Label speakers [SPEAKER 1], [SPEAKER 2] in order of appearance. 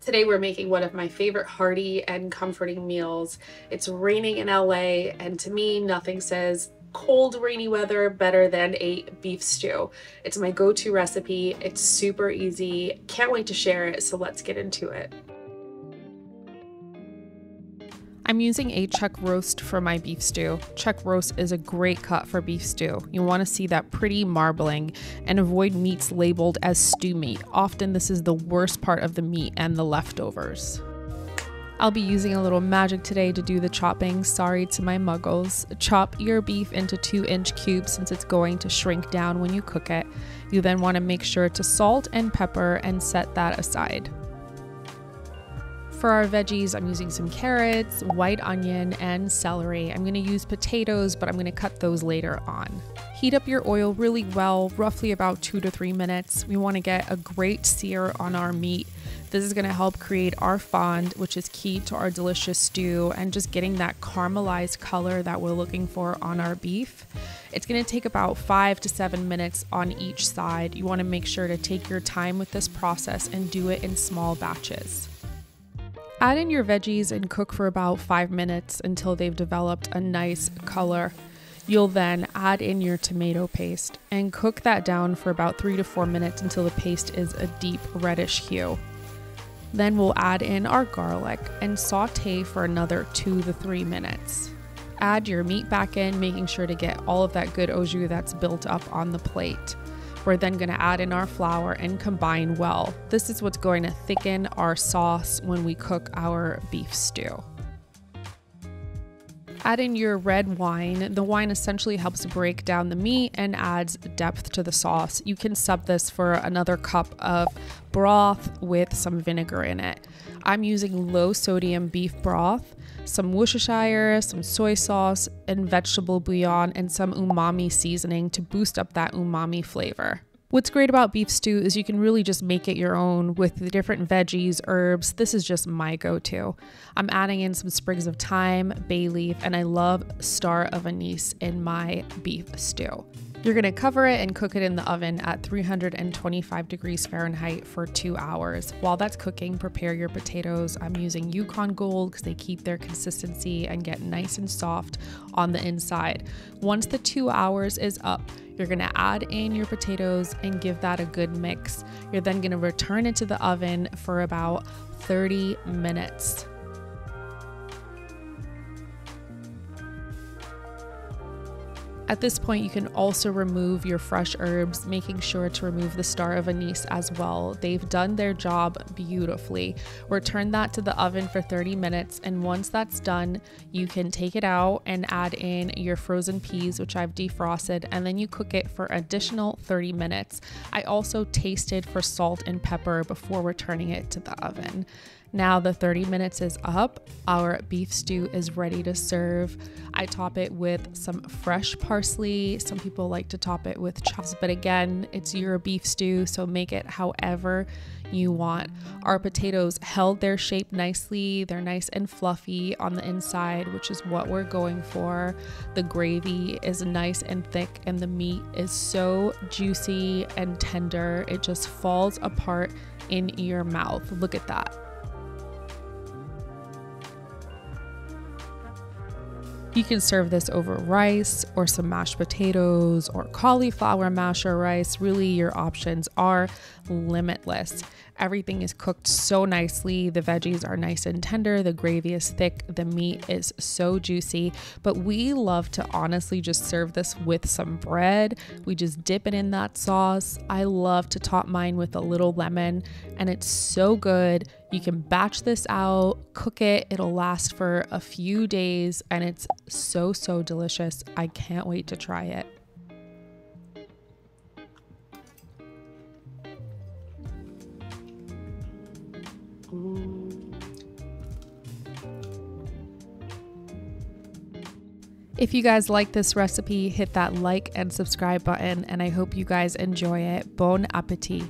[SPEAKER 1] Today we're making one of my favorite hearty and comforting meals. It's raining in LA, and to me, nothing says cold, rainy weather better than a beef stew. It's my go-to recipe. It's super easy. Can't wait to share it, so let's get into it. I'm using a chuck roast for my beef stew. Chuck roast is a great cut for beef stew. You want to see that pretty marbling and avoid meats labeled as stew meat. Often this is the worst part of the meat and the leftovers. I'll be using a little magic today to do the chopping. Sorry to my muggles. Chop your beef into 2-inch cubes since it's going to shrink down when you cook it. You then want to make sure to salt and pepper and set that aside. For our veggies, I'm using some carrots, white onion, and celery. I'm going to use potatoes, but I'm going to cut those later on. Heat up your oil really well, roughly about 2 to 3 minutes. We want to get a great sear on our meat. This is going to help create our fond, which is key to our delicious stew, and just getting that caramelized color that we're looking for on our beef. It's going to take about 5 to 7 minutes on each side. You want to make sure to take your time with this process and do it in small batches. Add in your veggies and cook for about 5 minutes until they've developed a nice color. You'll then add in your tomato paste and cook that down for about 3 to 4 minutes until the paste is a deep reddish hue. Then we'll add in our garlic and saute for another 2 to 3 minutes. Add your meat back in, making sure to get all of that good au jus that's built up on the plate. We're then going to add in our flour and combine well. This is what's going to thicken our sauce when we cook our beef stew. Add in your red wine. The wine essentially helps break down the meat and adds depth to the sauce. You can sub this for another cup of broth with some vinegar in it. I'm using low sodium beef broth, some Worcestershire, some soy sauce, and vegetable bouillon, and some umami seasoning to boost up that umami flavor. What's great about beef stew is you can really just make it your own with the different veggies, herbs. This is just my go-to. I'm adding in some sprigs of thyme, bay leaf, and I love star of anise in my beef stew. You're going to cover it and cook it in the oven at 325 degrees Fahrenheit for 2 hours. While that's cooking, prepare your potatoes. I'm using Yukon Gold because they keep their consistency and get nice and soft on the inside. Once the 2 hours is up, you're going to add in your potatoes and give that a good mix. You're then going to return it to the oven for about 30 minutes. At this point, you can also remove your fresh herbs, making sure to remove the star of anise as well. They've done their job beautifully. Return that to the oven for 30 minutes, and once that's done, you can take it out and add in your frozen peas, which I've defrosted, and then you cook it for additional 30 minutes. I also tasted for salt and pepper before returning it to the oven. Now the 30 minutes is up, our beef stew is ready to serve. I top it with some fresh parsley. Some people like to top it with chives, but again, it's your beef stew, so make it however you want. Our potatoes held their shape nicely. They're nice and fluffy on the inside, which is what we're going for. The gravy is nice and thick, and the meat is so juicy and tender. It just falls apart in your mouth. Look at that. You can serve this over rice or some mashed potatoes or cauliflower mash or rice. Really, your options are limitless. Everything is cooked so nicely. The veggies are nice and tender. The gravy is thick. The meat is so juicy. But we love to honestly just serve this with some bread. We just dip it in that sauce. I love to top mine with a little lemon, and it's so good. You can batch this out, cook it. It'll last for a few days, and it's so delicious. I can't wait to try it. If you guys like this recipe, hit that like and subscribe button, and I hope you guys enjoy it. Bon appetit.